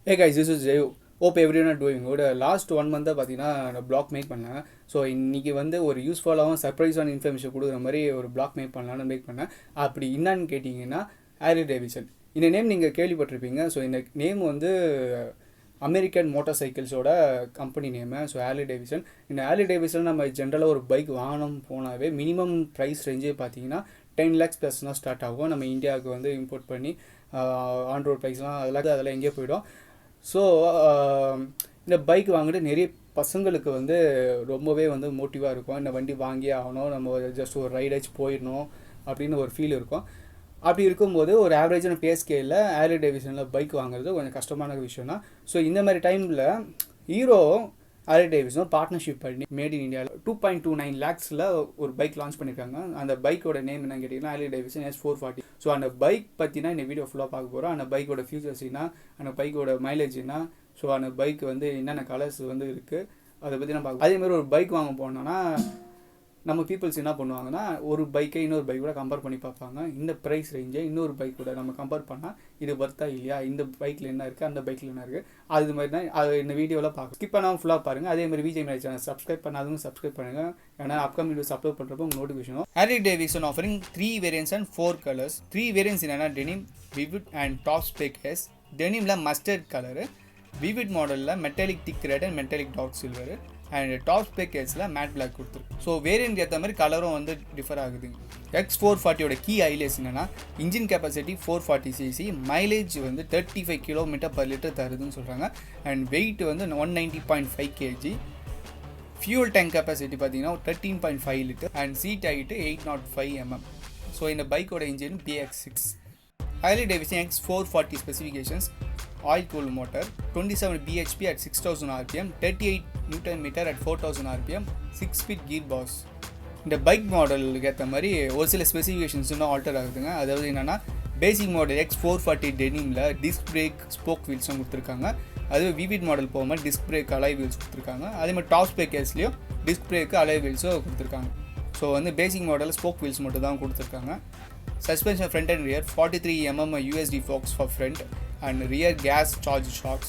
Hey guys, this is Jay. Hope everyone are doing good. Last 1 மந்தாக பார்த்தீங்கன்னா நான் black make பண்ணேன். So இன்றைக்கி வந்து ஒரு யூஸ்ஃபுல்லாகவும் சர்ப்ரைஸான இன்ஃபர்மேஷன் கொடுக்குற மாதிரி ஒரு பிளாக் மேக் பண்ணலான்னு மேக் பண்ணேன். அப்படி என்னான்னு கேட்டிங்கன்னா ஹார்லி டேவிட்சன். இந்த நேம் நீங்கள் கேள்விப்பட்டிருப்பீங்க. ஸோ இந்த நேம் வந்து அமெரிக்கன் மோட்டார் சைக்கிள்ஸோட company name. So Harley Davidson. இந்த ஹார்லி டேவிட்சன் நம்ம ஜென்ரலாக ஒரு பைக் வாங்கணும் போனாவே மினிமம் ப்ரைஸ் ரேஞ்சே பார்த்தீங்கன்னா 10 lakhs ப்ளஸ் தான் ஸ்டார்ட் ஆகும். நம்ம இந்தியாவுக்கு வந்து இம்போர்ட் பண்ணி ஆன் ரோட் ப்ரைஸ்லாம் அதெல்லாம் எங்கேயோ போயிடும். ஸோ இந்த பைக் வாங்கிட்டு நிறைய பசங்களுக்கு வந்து ரொம்பவே வந்து மோட்டிவாக இருக்கும். இந்த வண்டி வாங்கியே ஆகணும், நம்ம ஜஸ்ட் ஒரு ரைடாச்சு போயிடணும் அப்படின்னு ஒரு ஃபீல் இருக்கும். அப்படி இருக்கும்போது ஒரு ஆவரேஜான பே ஸ்கேலில் ஹார்லி டேவிட்சனில் பைக் வாங்குறது கொஞ்சம் கஷ்டமான விஷயம் தான். ஸோ இந்த மாதிரி டைமில் ஹீரோ ஹார்லி டேவிட்சன் பார்ட்னர்ஷிப் பண்ணி மேட் இன் இந்தியாவில் 2.29 lakhsல ஒரு பைக் லான்ச் பண்ணியிருக்காங்க. அந்த பைக்கோட நேம் என்னன்னு கேட்டிங்கன்னா ஹார்லி டேவிட்சன் X440. ஸோ அந்த பைக் பற்றினா இந்த வீடியோ ஃபுல்லாக பார்க்க போகிறோம். அந்த பைக்கோட ஃபியூச்சர்ஸ் என்ன, அந்த பைக்கோட மைலேஜ் என்ன, ஸோ அந்த பைக் வந்து என்னென்ன கலர்ஸ் வந்து இருக்குது அதை பற்றி நான் பார்க்க. அதேமாதிரி ஒரு பைக் வாங்க போனோன்னா நம்ம பீப்புள்ஸ் என்ன பண்ணுவாங்கன்னா ஒரு பைக்கை இன்னொரு பைக்கோட கம்பேர் பண்ணி பார்ப்பாங்க. இந்த ப்ரைஸ் ரேஞ்சை இன்னொரு பைக்கோட நம்ம கம்பேர் பண்ணால் இது வர்த்தா இல்லையா, இந்த பைக்கில் என்ன இருக்குது, அந்த பைக்கில் என்ன இருக்குது, அது மாதிரி தான் அது இந்த வீடியோவில் பார்க்க. ஸ்கிப் பண்ணாமல் ஃபுல்லாக பாருங்கள். அதேமாதிரி VJAI சேனல் சப்ஸ்கிரைப் பண்ணாதவங்க சப்ஸ்கிரைப் பண்ணுங்கள். ஏன்னா அப்கமிங் வீடியோஸ் அப்லோட் பண்ணுறப்போ உங்கள் notification. Harley Davidson offering 3 variants and 4 colors. 3 variants என்னென்னா denim, vivid and top spec S. டெனிமில் மஸ்டர்ட் கலரு, விவிட் மாடலில் metallic thick red and metallic dark silver and top spec கேஸில் matte black கொடுத்துருக்கு. So variant ஏற்ற மாதிரி கலரும் வந்து differ ஆகுதுங்க. X440யோட கீ ஹைலைட்ஸ் என்னென்னா இன்ஜின் கெப்பாசிட்டி 440cc, மைலேஜ் வந்து 35 km/L தருதுன்னு சொல்கிறாங்க. அண்ட் வெயிட் வந்து 190.5 kg. ஃபியூல் டேங்க் கெப்பாசிட்டி பார்த்தீங்கன்னா 13.5 litre and seat height 805 mm. So இந்த பைக்கோட engine BX6. Harley Davidson X440 specifications: oil cooled motor, 27 bhp at 6000 rpm, 38 Nm at 4000 rpm, 6-speed gearbox. இந்த bike மாடலுக்கு ஏற்ற மாதிரி ஒரு சில ஸ்பெசிஃபிகேஷன்ஸ் இன்னும் ஆல்டர் ஆகுதுங்க. அதாவது என்னென்னா பேசிக் மாடல் X440 டெனிமில் டிஸ்க் பிரேக் ஸ்போக் வீல்ஸும் கொடுத்துருக்காங்க. அதுவே விவிட் மாடல் போகும்போது டிஸ்க் பிரேக் அலாய் வீல்ஸ் கொடுத்துருக்காங்க. அதேமாதிரி டாப் ஸ்பெக் கேஸ்லேயும் டிஸ்க் பிரேக்கு அலாய் வீல்ஸும் கொடுத்துருக்காங்க. ஸோ வந்து பேசிக் மாடலில் ஸ்போக் வீல்ஸ் மட்டும் தான் கொடுத்துருக்காங்க. Suspension front and rear 43 mm USD forks for front and rear gas charge shocks.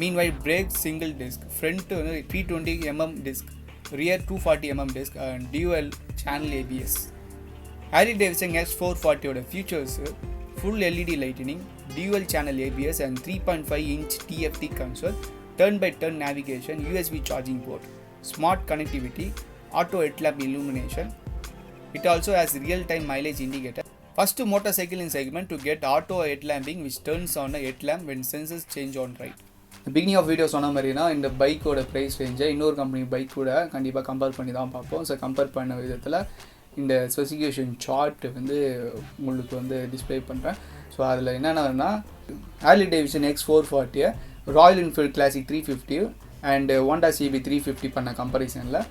Meanwhile brake single disc, front 320 mm disc, rear 240 mm disc and dual channel ABS. Harley Davidson X440 oda features: full LED lighting, dual channel ABS and 3.5-inch TFT console, turn by turn navigation, USB charging port, smart connectivity, auto headlamp illumination. It also has real-time mileage indicator. First motorcycle in segment to get auto headlamping which turns on a headlamp when sensors change on right. Beginning of video சொன்ன மாதிரினா இந்த பைக்கோட price ரேஞ்சை இன்னொரு company bike கூட கண்டிப்பாக compare பண்ணி தான் பார்ப்போம். ஸோ கம்பேர் பண்ண விதத்தில் இந்த ஸ்பெசிஃபிகேஷன் சார்ட் வந்து உங்களுக்கு வந்து டிஸ்பிளே பண்ணுறேன். ஸோ அதில் என்னென்னா Harley Davidson X440 Royal Enfield Classic 350 and Honda CB 350 பண்ண கம்பேரிசனில்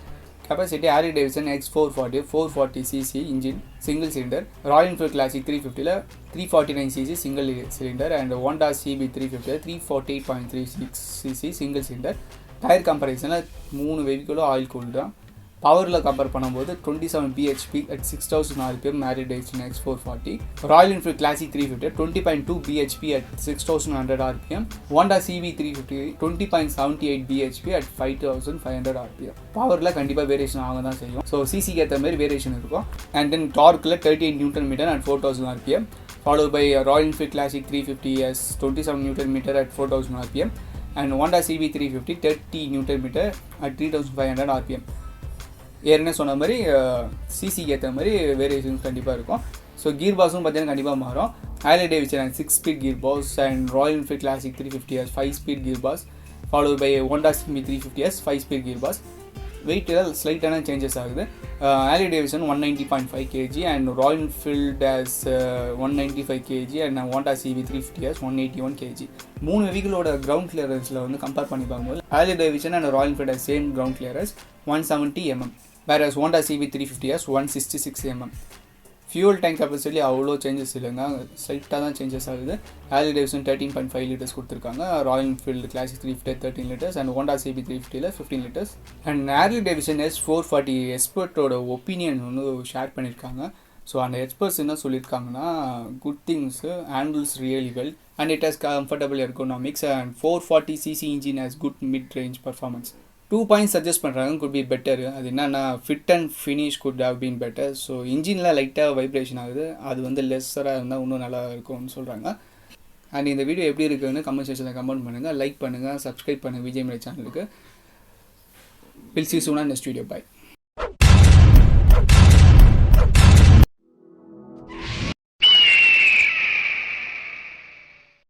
capacity Harley Davidson X440 440cc engine single cylinder, Royal Enfield Classic 350ல் 349cc single cylinder and Honda CB 350 348.36cc single cylinder. Tyre கம்பேரிசனில் 3 வெஹிக்கிளும் oil cool தான். பவரில் compare பண்ணும்போது 27 bhp at 6000 rpm Harley Davidson X440, Royal Enfield Classic 350 20.2 bhp at 6100 rpm, Honda CB 350 20.78 bhp at 5500 rpm. பவரில் கண்டிப்பாக variation ஆக தான் செய்யும். ஸோ சிசிக்கு ஏற்ற மாதிரி வேரியேஷன் இருக்கும். அண்ட் தென் டார்க்கில் 38 Nm at 4000 rpm, followed by Royal Enfield Classic 350s 27 Nm at 4000 rpm and Honda CB 350 30 Nm at 3500 rpm. ஏற்கனவே சொன்ன மாதிரி சிசிக்கு ஏற்ற மாதிரி வேரியேஷன்ஸ் கண்டிப்பாக இருக்கும். ஸோ கீர் பாக்ஸும் பார்த்தீங்கன்னா கண்டிப்பாக மாறும். Harley Davidson 6-speed gear box and Royal Enfield Classic 350s 5-speed gear box, followed by Honda CB 350s 5-speed gear box. வெயிட்டில் ஸ்லைட்டான சேஞ்சஸ் ஆகுது. Harley Davidson 190.5 kg and Royal Enfield as 195 kg and Honda CB 350s 181 kg. 3 வெஹிக்கிளோட ground கிளியரன்ஸில் வந்து compare பண்ணி பார்க்கும்போது Harley Davidson and Royal Enfield same ground clearance 170 mm, whereas Honda CB 350s 166 mm. Fuel tank capacity அவ்வளோ changes இல்லைங்க, ஸ்லைட்டாக தான் changes ஆகுது. ஹார்லி டேவிட்சன் 13.5 liters கொடுத்துருக்காங்க, Royal Enfield Classic 350 13 liters and Honda CB 350ல் 15 liters. And Harley Davidson X440 எக்ஸ்பர்ட்டோட opinion வந்து share பண்ணியிருக்காங்க. ஸோ அந்த எக்ஸ்பர்ட்ஸ் என்ன சொல்லியிருக்காங்கன்னா good things handles really well and it has comfortable ergonomics and 440cc engine has good mid range performance. 2 points suggest பண்ணுறாங்க good be better. அது என்னன்னா fit and finish good have been better. So இன்ஜினில் லைட்டாக vibration ஆகுது, அது வந்து லெஸ்ஸராக இருந்தால் இன்னும் நல்லா இருக்கும்னு சொல்கிறாங்க. அண்ட் இந்த வீடியோ எப்படி இருக்குன்னு கமெண்ட் செக்ஷனில் கமெண்ட் பண்ணுங்கள், லைக் பண்ணுங்கள், சப்ஸ்கிரைப் பண்ணுங்கள் விஜய் சேனலுக்கு. Will see you soon on next video. Bye.